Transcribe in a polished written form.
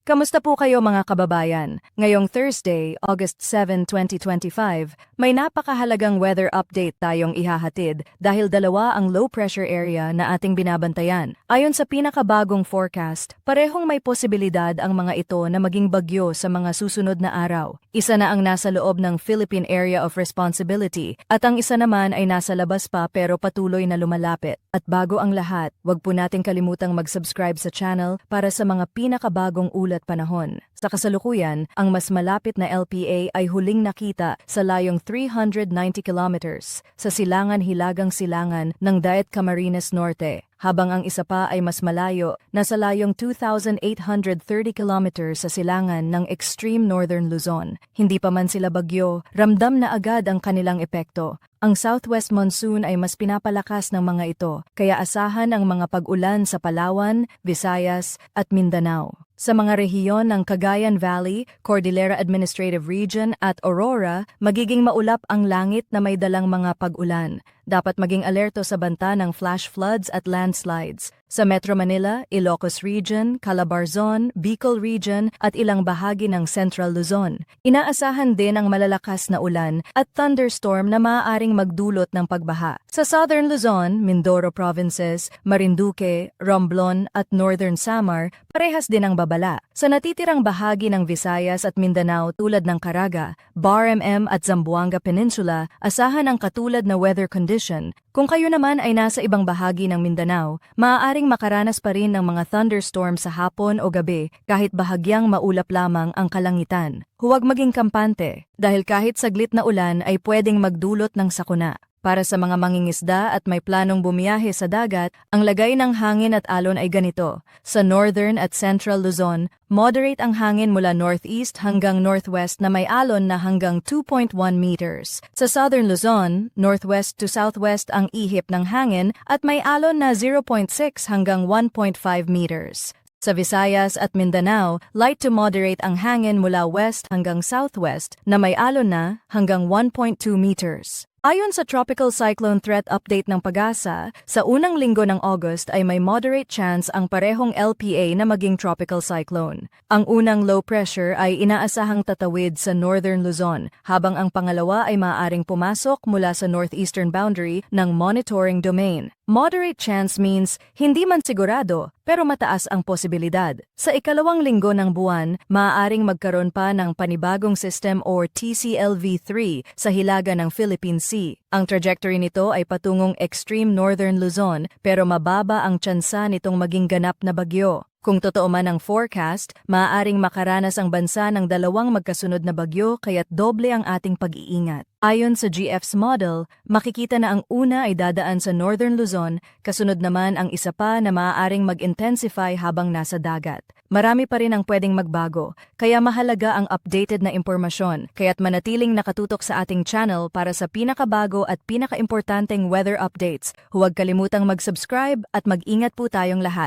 Kamusta po kayo mga kababayan? Ngayong Thursday, August 7, 2025, may napakahalagang weather update tayong ihahatid dahil dalawa ang low pressure area na ating binabantayan. Ayon sa pinakabagong forecast, parehong may posibilidad ang mga ito na maging bagyo sa mga susunod na araw. Isa na ang nasa loob ng Philippine Area of Responsibility at ang isa naman ay nasa labas pa pero patuloy na lumalapit. At bago ang lahat, wag po nating kalimutang mag-subscribe sa channel para sa mga pinakabagong ulat panahon. Sa kasalukuyan, ang mas malapit na LPA ay huling nakita sa layong 390 kilometers sa silangan-hilagang silangan ng Daet Camarines Norte, habang ang isa pa ay mas malayo na sa layong 2,830 kilometers sa silangan ng extreme northern Luzon. Hindi pa man sila bagyo, ramdam na agad ang kanilang epekto. Ang southwest monsoon ay mas pinapalakas ng mga ito, kaya asahan ang mga pag-ulan sa Palawan, Visayas at Mindanao. Sa mga rehiyon ng Cagayan Valley, Cordillera Administrative Region at Aurora, magiging maulap ang langit na may dalang mga pag-ulan. Dapat maging alerto sa banta ng flash floods at landslides. Sa Metro Manila, Ilocos Region, Calabarzon, Bicol Region at ilang bahagi ng Central Luzon. Inaasahan din ang malalakas na ulan at thunderstorm na maaaring magdulot ng pagbaha. Sa Southern Luzon, Mindoro Provinces, Marinduque, Romblon at Northern Samar, parehas din ang babala. Sa natitirang bahagi ng Visayas at Mindanao tulad ng Caraga, Bar-MM at Zamboanga Peninsula, asahan ang katulad na weather condition. Kung kayo naman ay nasa ibang bahagi ng Mindanao, maaaring makaranas pa rin ng mga thunderstorm sa hapon o gabi kahit bahagyang maulap lamang ang kalangitan. Huwag maging kampante dahil kahit saglit na ulan ay pwedeng magdulot ng sakuna. Para sa mga mangingisda at may planong bumiyahe sa dagat, ang lagay ng hangin at alon ay ganito. Sa northern at central Luzon, moderate ang hangin mula northeast hanggang northwest na may alon na hanggang 2.1 meters. Sa southern Luzon, northwest to southwest ang ihip ng hangin at may alon na 0.6 hanggang 1.5 meters. Sa Visayas at Mindanao, light to moderate ang hangin mula west hanggang southwest na may alon na hanggang 1.2 meters. Ayon sa Tropical Cyclone Threat Update ng PAGASA, sa unang linggo ng August ay may moderate chance ang parehong LPA na maging tropical cyclone. Ang unang low pressure ay inaasahang tatawid sa northern Luzon, habang ang pangalawa ay maaaring pumasok mula sa northeastern boundary ng monitoring domain. Moderate chance means hindi man sigurado pero mataas ang posibilidad. Sa ikalawang linggo ng buwan, maaaring magkaroon pa ng panibagong system or TCLV3 sa hilaga ng Philippine Sea. Ang trajectory nito ay patungong extreme northern Luzon pero mababa ang tsansa nitong maging ganap na bagyo. Kung totoo man ang forecast, maaaring makaranas ang bansa ng dalawang magkasunod na bagyo kaya't doble ang ating pag-iingat. Ayon sa GF's model, makikita na ang una ay dadaan sa northern Luzon, kasunod naman ang isa pa na maaaring mag-intensify habang nasa dagat. Marami pa rin ang pwedeng magbago, kaya mahalaga ang updated na impormasyon, kaya't manatiling nakatutok sa ating channel para sa pinakabago at pinakaimportanteng weather updates. Huwag kalimutang mag-subscribe at mag-ingat po tayong lahat.